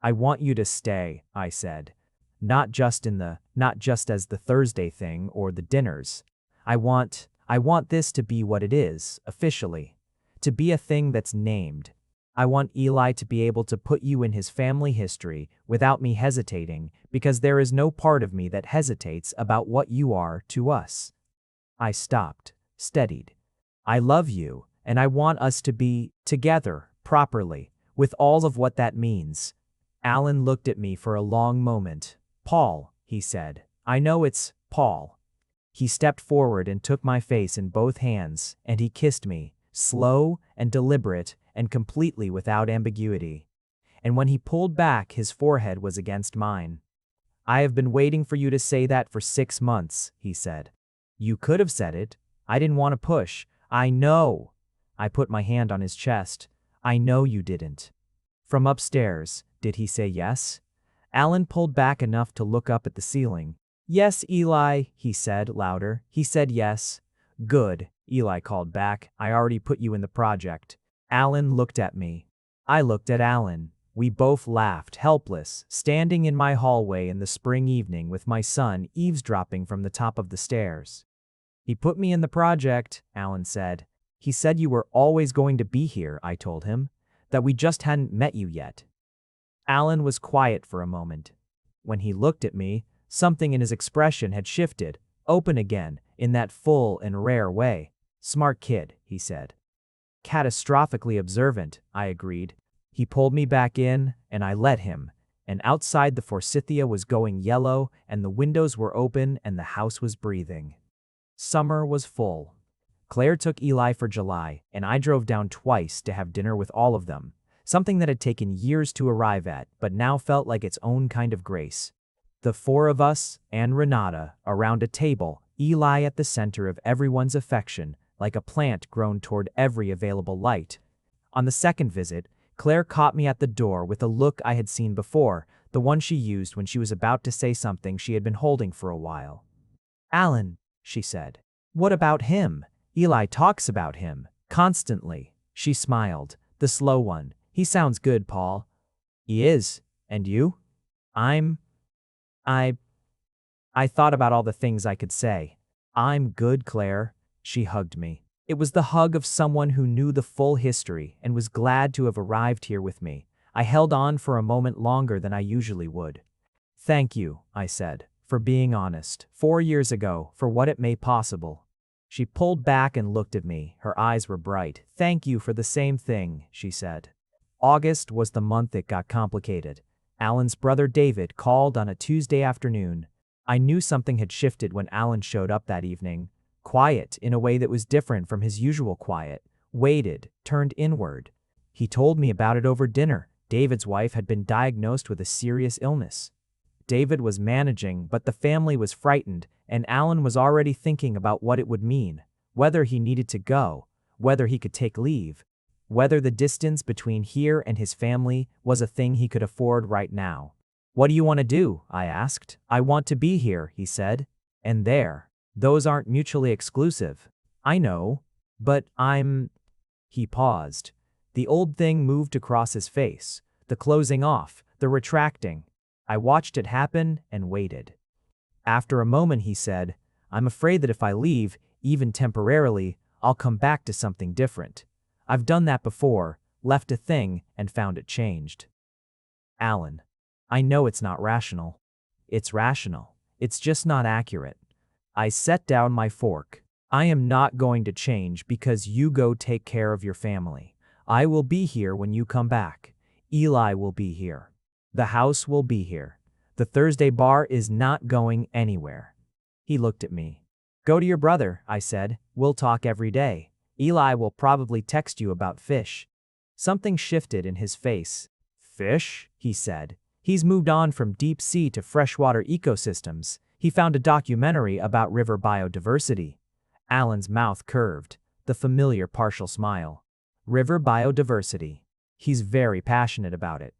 Speaker 1: I want you to stay, I said. Not just as the Thursday thing or the dinners. I want this to be what it is, officially. To be a thing that's named. I want Eli to be able to put you in his family history without me hesitating, because there is no part of me that hesitates about what you are to us. I stopped, steadied. I love you, and I want us to be together, properly, with all of what that means. Alan looked at me for a long moment. Paul, he said. I know it's Paul. He stepped forward and took my face in both hands, and he kissed me, slow and deliberate and completely without ambiguity. And when he pulled back, his forehead was against mine. I have been waiting for you to say that for 6 months, he said. You could have said it. I didn't want to push. I know. I put my hand on his chest. I know you didn't. From upstairs, did he say yes? Alan pulled back enough to look up at the ceiling. Yes, Eli, he said, louder. He said yes. Good, Eli called back. I already put you in the project. Alan looked at me. I looked at Alan. We both laughed, helpless, standing in my hallway in the spring evening with my son eavesdropping from the top of the stairs. He put me in the project, Alan said. He said you were always going to be here, I told him, that we just hadn't met you yet. Alan was quiet for a moment. When he looked at me, something in his expression had shifted, open again, in that full and rare way. Smart kid, he said. Catastrophically observant, I agreed. He pulled me back in, and I let him, and outside the forsythia was going yellow, and the windows were open, and the house was breathing. Summer was full. Claire took Eli for July, and I drove down twice to have dinner with all of them, something that had taken years to arrive at, but now felt like its own kind of grace. The 4 of us, and Renata, around a table, Eli at the center of everyone's affection, like a plant grown toward every available light. On the second visit, Claire caught me at the door with a look I had seen before, the one she used when she was about to say something she had been holding for a while. Alan, she said. What about him? Eli talks about him. Constantly. She smiled. The slow one. He sounds good, Paul. He is. And you? I thought about all the things I could say. I'm good, Claire. She hugged me. It was the hug of someone who knew the full history and was glad to have arrived here with me. I held on for a moment longer than I usually would. Thank you, I said, for being honest, 4 years ago, for what it made possible. She pulled back and looked at me. Her eyes were bright. Thank you for the same thing, she said. August was the month it got complicated. Alan's brother David called on a Tuesday afternoon. I knew something had shifted when Alan showed up that evening. Quiet in a way that was different from his usual quiet, waited, turned inward. He told me about it over dinner. David's wife had been diagnosed with a serious illness. David was managing, but the family was frightened, and Alan was already thinking about what it would mean, whether he needed to go, whether he could take leave, whether the distance between here and his family was a thing he could afford right now. What do you want to do? I asked. I want to be here, he said. And there. Those aren't mutually exclusive. I know, but He paused. The old thing moved across his face, the closing off, the retracting. I watched it happen and waited. After a moment he said, "I'm afraid that if I leave, even temporarily, I'll come back to something different. I've done that before, left a thing and found it changed." Alan, I know it's not rational. It's rational. It's just not accurate. I set down my fork. I am not going to change because you go take care of your family. I will be here when you come back. Eli will be here. The house will be here. The Thursday bar is not going anywhere. He looked at me. "Go to your brother," I said. "We'll talk every day. Eli will probably text you about fish." Something shifted in his face. "Fish?" he said. "He's moved on from deep sea to freshwater ecosystems. He found a documentary about river biodiversity." Alan's mouth curved, the familiar partial smile. River biodiversity. He's very passionate about it.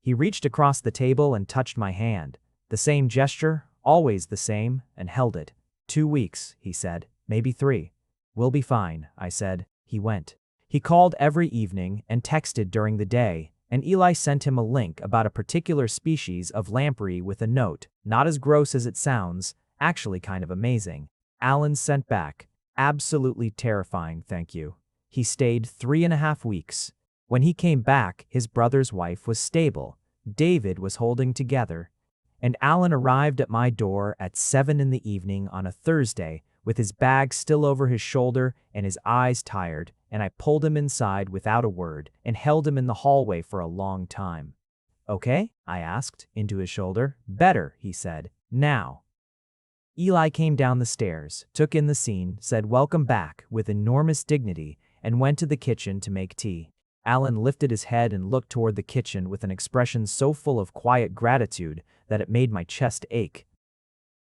Speaker 1: He reached across the table and touched my hand. The same gesture, always the same, and held it. 2 weeks, he said, maybe 3. "We'll be fine," I said. He went. He called every evening and texted during the day, and Eli sent him a link about a particular species of lamprey with a note, not as gross as it sounds, actually kind of amazing. Alan sent back, "Absolutely terrifying, thank you." He stayed 3.5 weeks. When he came back, his brother's wife was stable, David was holding together, and Alan arrived at my door at 7 in the evening on a Thursday with his bag still over his shoulder and his eyes tired, and I pulled him inside without a word and held him in the hallway for a long time. "Okay?" I asked, into his shoulder. "Better," he said. "Now." Eli came down the stairs, took in the scene, said welcome back with enormous dignity, and went to the kitchen to make tea. Alan lifted his head and looked toward the kitchen with an expression so full of quiet gratitude that it made my chest ache.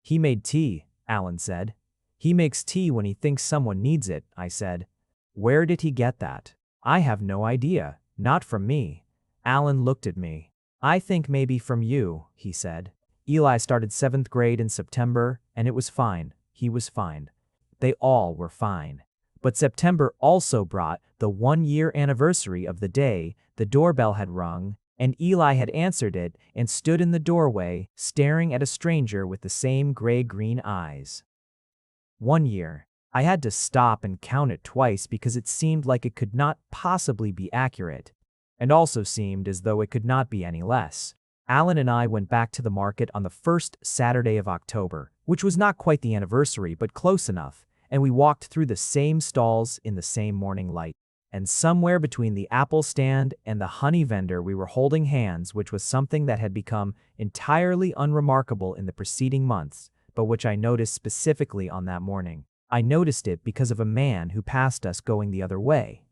Speaker 1: "He made tea," Alan said. "He makes tea when he thinks someone needs it," I said. "Where did he get that?" "I have no idea. Not from me." Alan looked at me. "I think maybe from you," he said. "Eli started 7th grade in September, and it was fine. He was fine. They all were fine. But September also brought the 1-year anniversary of the day the doorbell had rung, and Eli had answered it and stood in the doorway, staring at a stranger with the same gray-green eyes. 1 year. I had to stop and count it twice because it seemed like it could not possibly be accurate, and also seemed as though it could not be any less. Alan and I went back to the market on the first Saturday of October, which was not quite the anniversary but close enough, and we walked through the same stalls in the same morning light. And somewhere between the apple stand and the honey vendor we were holding hands, which was something that had become entirely unremarkable in the preceding months, but which I noticed specifically on that morning. I noticed it because of a man who passed us going the other way,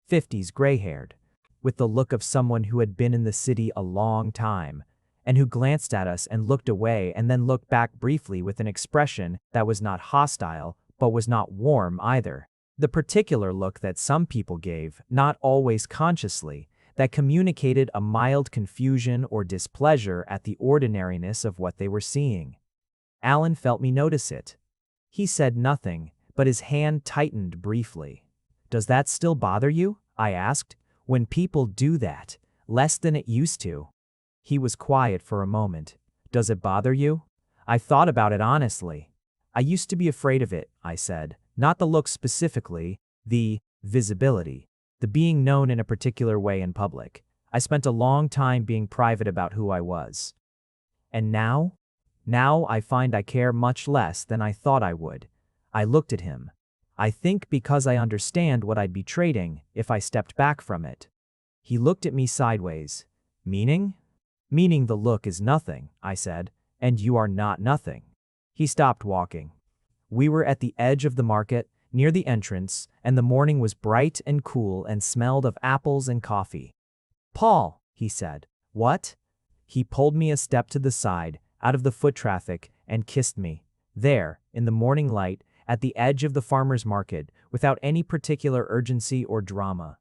Speaker 1: 50s gray-haired, with the look of someone who had been in the city a long time, and who glanced at us and looked away and then looked back briefly with an expression that was not hostile, but was not warm either. The particular look that some people gave, not always consciously, that communicated a mild confusion or displeasure at the ordinariness of what they were seeing. Alan felt me notice it. He said nothing, but his hand tightened briefly. "Does that still bother you?" I asked. "When people do that, less than it used to?" He was quiet for a moment. "Does it bother you?" I thought about it honestly. "I used to be afraid of it," I said. "Not the look specifically, the visibility, the being known in a particular way in public. I spent a long time being private about who I was. And now? Now I find I care much less than I thought I would." I looked at him. "I think because I understand what I'd be trading if I stepped back from it." He looked at me sideways. "Meaning?" "Meaning the look is nothing," I said, "and you are not nothing." He stopped walking. We were at the edge of the market, near the entrance, and the morning was bright and cool and smelled of apples and coffee. "Paul," he said. "What?" He pulled me a step to the side, out of the foot traffic, and kissed me. There, in the morning light, at the edge of the farmer's market, without any particular urgency or drama.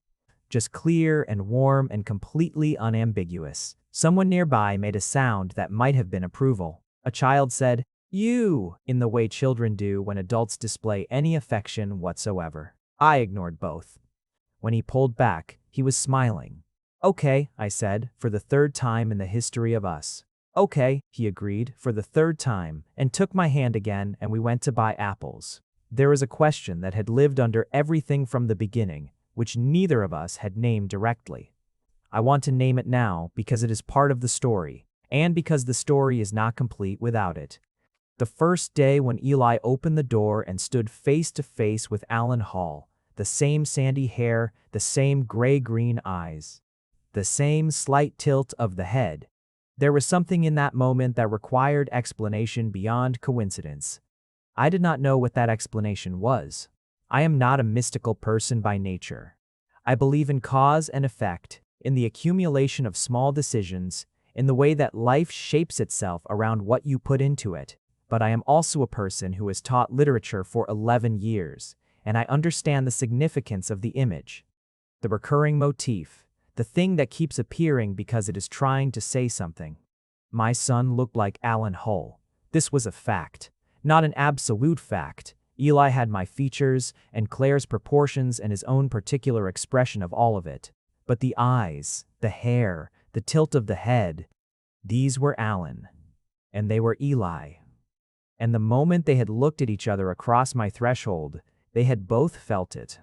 Speaker 1: Just clear and warm and completely unambiguous. Someone nearby made a sound that might have been approval. A child said, "You," in the way children do when adults display any affection whatsoever. I ignored both. When he pulled back, he was smiling. "Okay," I said, for the 3rd time in the history of us. Okay, he agreed for the third time and took my hand again, and we went to buy apples. There was a question that had lived under everything from the beginning, which neither of us had named directly. I want to name it now because it is part of the story, and because the story is not complete without it. The first day when Eli opened the door and stood face to face with Alan Hall, the same sandy hair, the same gray-green eyes, the same slight tilt of the head. There was something in that moment that required explanation beyond coincidence. I did not know what that explanation was. I am not a mystical person by nature. I believe in cause and effect, in the accumulation of small decisions, in the way that life shapes itself around what you put into it. But I am also a person who has taught literature for 11 years, and I understand the significance of the image, the recurring motif, the thing that keeps appearing because it is trying to say something. My son looked like Alan Hull. This was a fact, not an absolute fact. Eli had my features and Claire's proportions and his own particular expression of all of it. But the eyes, the hair, the tilt of the head, these were Alan, and they were Eli. And the moment they had looked at each other across my threshold, they had both felt it.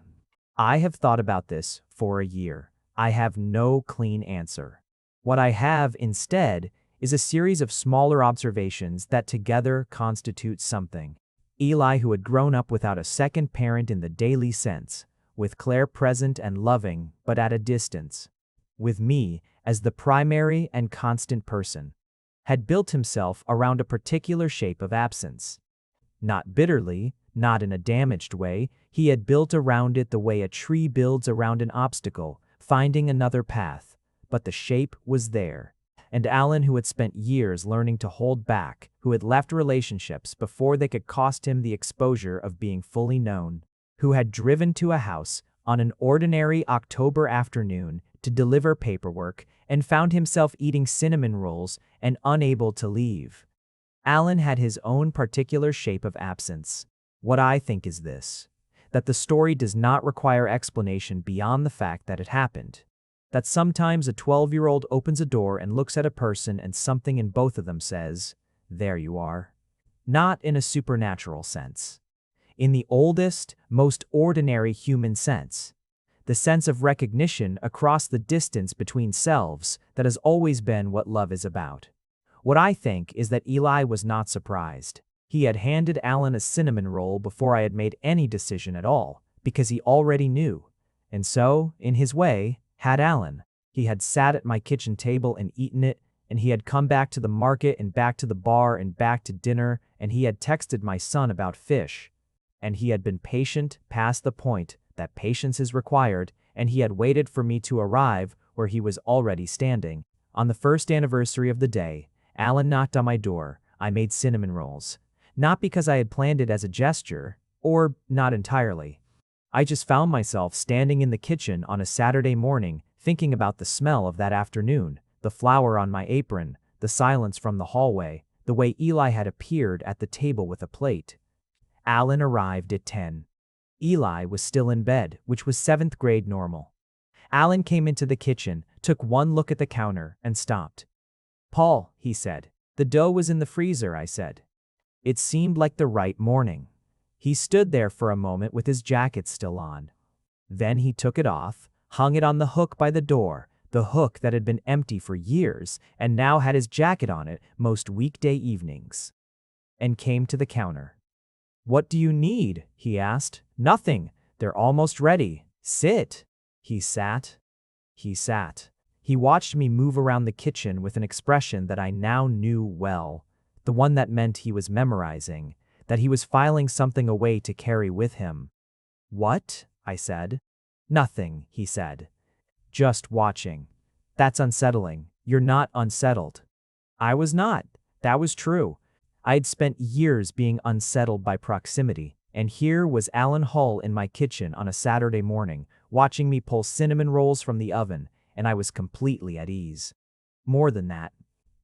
Speaker 1: I have thought about this for a year. I have no clean answer. What I have, instead, is a series of smaller observations that together constitute something. Eli, who had grown up without a second parent in the daily sense, with Claire present and loving, but at a distance, with me as the primary and constant person, had built himself around a particular shape of absence. Not bitterly, not in a damaged way, he had built around it the way a tree builds around an obstacle, finding another path, but the shape was there. And Alan, who had spent years learning to hold back, who had left relationships before they could cost him the exposure of being fully known, who had driven to a house on an ordinary October afternoon to deliver paperwork and found himself eating cinnamon rolls and unable to leave. Alan had his own particular shape of absence. What I think is this: that the story does not require explanation beyond the fact that it happened. That sometimes a 12-year-old opens a door and looks at a person and something in both of them says, "There you are." Not in a supernatural sense. In the oldest, most ordinary human sense. The sense of recognition across the distance between selves that has always been what love is about. What I think is that Eli was not surprised. He had handed Alan a cinnamon roll before I had made any decision at all, because he already knew. And so, in his way, had Alan. He had sat at my kitchen table and eaten it, and he had come back to the market and back to the bar and back to dinner, and he had texted my son about fish. And he had been patient past the point that patience is required, and he had waited for me to arrive where he was already standing. On the first anniversary of the day, Alan knocked on my door. I made cinnamon rolls. Not because I had planned it as a gesture, or not entirely. I just found myself standing in the kitchen on a Saturday morning thinking about the smell of that afternoon, the flour on my apron, the silence from the hallway, the way Eli had appeared at the table with a plate. Alan arrived at 10. Eli was still in bed, which was 7th grade normal. Alan came into the kitchen, took one look at the counter, and stopped. "Paul," he said. "The dough was in the freezer," I said. It seemed like the right morning. He stood there for a moment with his jacket still on. Then he took it off, hung it on the hook by the door, the hook that had been empty for years and now had his jacket on it most weekday evenings, and came to the counter. "What do you need?" he asked. "Nothing. They're almost ready. Sit." He sat. He sat. He watched me move around the kitchen with an expression that I now knew well, the one that meant he was memorizing, that he was filing something away to carry with him. "What?" I said. "Nothing," he said. "Just watching." "That's unsettling. You're not unsettled." I was not. That was true. I had spent years being unsettled by proximity, and here was Alan Hull in my kitchen on a Saturday morning, watching me pull cinnamon rolls from the oven, and I was completely at ease. More than that,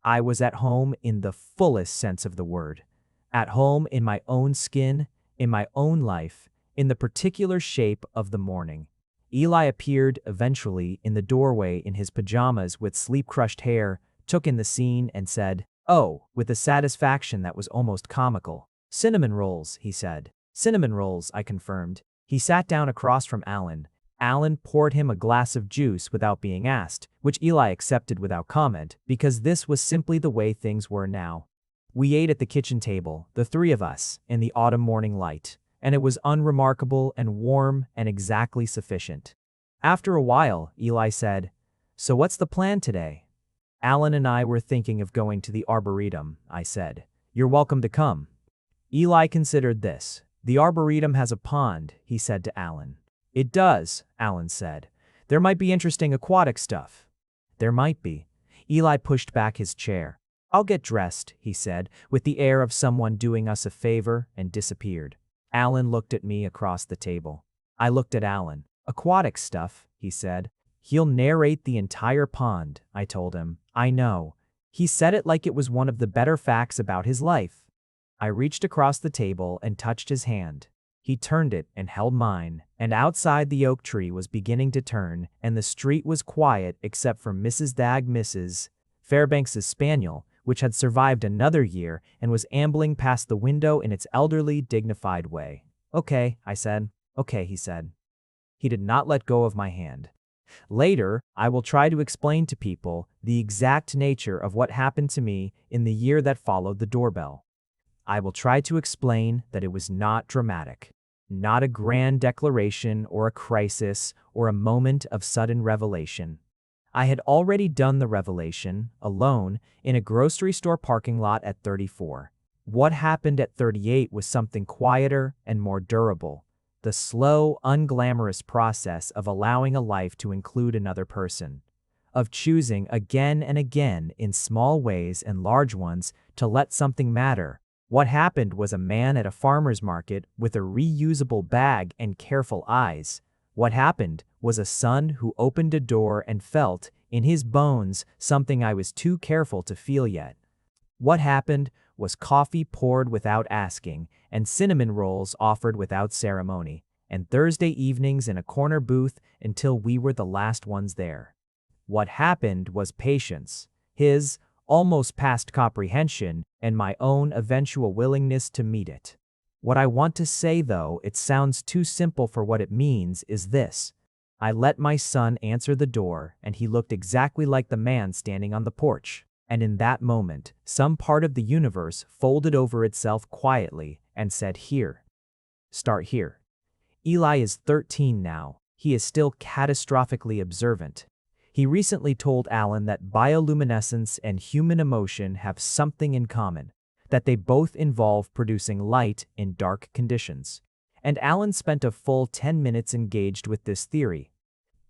Speaker 1: I was at home in the fullest sense of the word. At home in my own skin, in my own life, in the particular shape of the morning. Eli appeared eventually in the doorway in his pajamas with sleep-crushed hair, took in the scene, and said, Oh, with a satisfaction that was almost comical. Cinnamon rolls, he said. Cinnamon rolls, I confirmed. He sat down across from Alan. Alan poured him a glass of juice without being asked, which Eli accepted without comment, because this was simply the way things were now. We ate at the kitchen table, the three of us, in the autumn morning light, and it was unremarkable and warm and exactly sufficient. After a while, Eli said, "So what's the plan today?" "Alan and I were thinking of going to the arboretum," I said. "You're welcome to come." Eli considered this. "The arboretum has a pond," he said to Alan. "It does," Alan said. "There might be interesting aquatic stuff." "There might be." Eli pushed back his chair. "I'll get dressed," he said, with the air of someone doing us a favor, and disappeared. Alan looked at me across the table. I looked at Alan. "Aquatic stuff," he said. "He'll narrate the entire pond," I told him. "I know." He said it like it was one of the better facts about his life. I reached across the table and touched his hand. He turned it and held mine, and outside the oak tree was beginning to turn, and the street was quiet except for Mrs. Fairbanks's spaniel, which had survived another year and was ambling past the window in its elderly, dignified way. "Okay," I said. "Okay," he said. He did not let go of my hand. Later, I will try to explain to people the exact nature of what happened to me in the year that followed the doorbell. I will try to explain that it was not dramatic, not a grand declaration or a crisis or a moment of sudden revelation. I had already done the revelation, alone, in a grocery store parking lot at 34. What happened at 38 was something quieter and more durable. The slow, unglamorous process of allowing a life to include another person. Of choosing again and again, in small ways and large ones, to let something matter. What happened was a man at a farmer's market with a reusable bag and careful eyes. What happened was a son who opened a door and felt, in his bones, something I was too careful to feel yet. What happened was coffee poured without asking, and cinnamon rolls offered without ceremony, and Thursday evenings in a corner booth until we were the last ones there. What happened was patience, his almost past comprehension, and my own eventual willingness to meet it. What I want to say, though it sounds too simple for what it means, is this. I let my son answer the door, and he looked exactly like the man standing on the porch. And in that moment, some part of the universe folded over itself quietly and said, "Here. Start here." Eli is 13 now. He is still catastrophically observant. He recently told Alan that bioluminescence and human emotion have something in common, that they both involve producing light in dark conditions. And Alan spent a full 10 minutes engaged with this theory.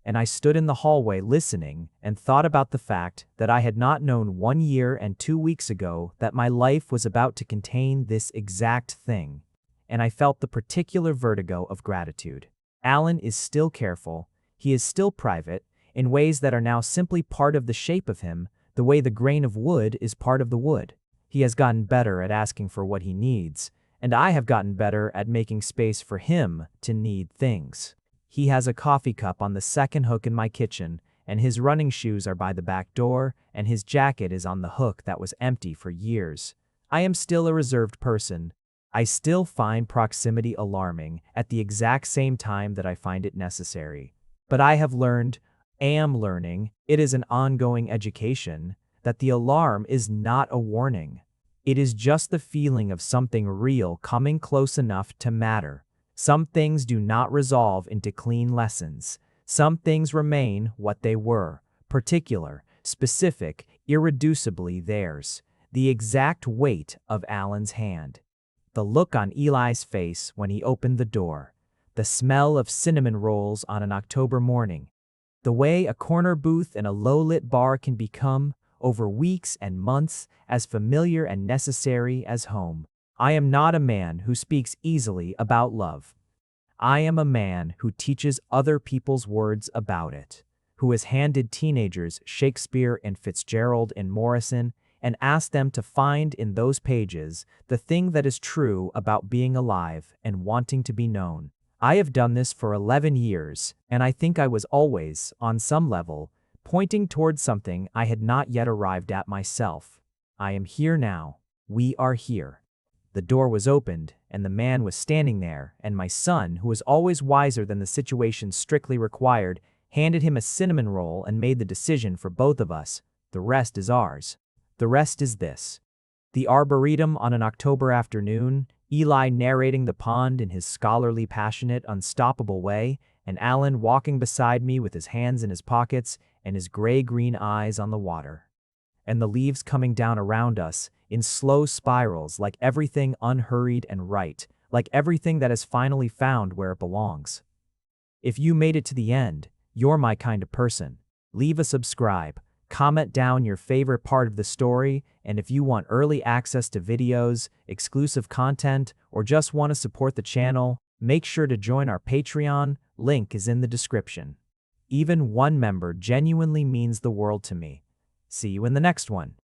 Speaker 1: And I stood in the hallway listening and thought about the fact that I had not known 1 year and 2 weeks ago that my life was about to contain this exact thing. And I felt the particular vertigo of gratitude. Alan is still careful, he is still private, in ways that are now simply part of the shape of him, the way the grain of wood is part of the wood. He has gotten better at asking for what he needs, and I have gotten better at making space for him to need things. He has a coffee cup on the second hook in my kitchen, and his running shoes are by the back door, and his jacket is on the hook that was empty for years. I am still a reserved person. I still find proximity alarming at the exact same time that I find it necessary. But I have am learning, it is an ongoing education, that the alarm is not a warning. It is just the feeling of something real coming close enough to matter. Some things do not resolve into clean lessons. Some things remain what they were, particular, specific, irreducibly theirs. The exact weight of Alan's hand. The look on Eli's face when he opened the door. The smell of cinnamon rolls on an October morning. The way a corner booth in a low-lit bar can become, over weeks and months, as familiar and necessary as home. I am not a man who speaks easily about love. I am a man who teaches other people's words about it, who has handed teenagers Shakespeare and Fitzgerald and Morrison and asked them to find in those pages the thing that is true about being alive and wanting to be known. I have done this for 11 years, and I think I was always, on some level, pointing towards something I had not yet arrived at myself. I am here now. We are here. The door was opened, and the man was standing there, and my son, who was always wiser than the situation strictly required, handed him a cinnamon roll and made the decision for both of us. The rest is ours. The rest is this. The Arboretum on an October afternoon, Eli narrating the pond in his scholarly, passionate, unstoppable way, and Alan walking beside me with his hands in his pockets and his gray-green eyes on the water. And the leaves coming down around us in slow spirals, like everything unhurried and right, like everything that has finally found where it belongs. If you made it to the end, you're my kind of person. Leave a subscribe, comment down your favorite part of the story, and if you want early access to videos, exclusive content, or just want to support the channel, make sure to join our Patreon. Link is in the description. Even one member genuinely means the world to me. See you in the next one.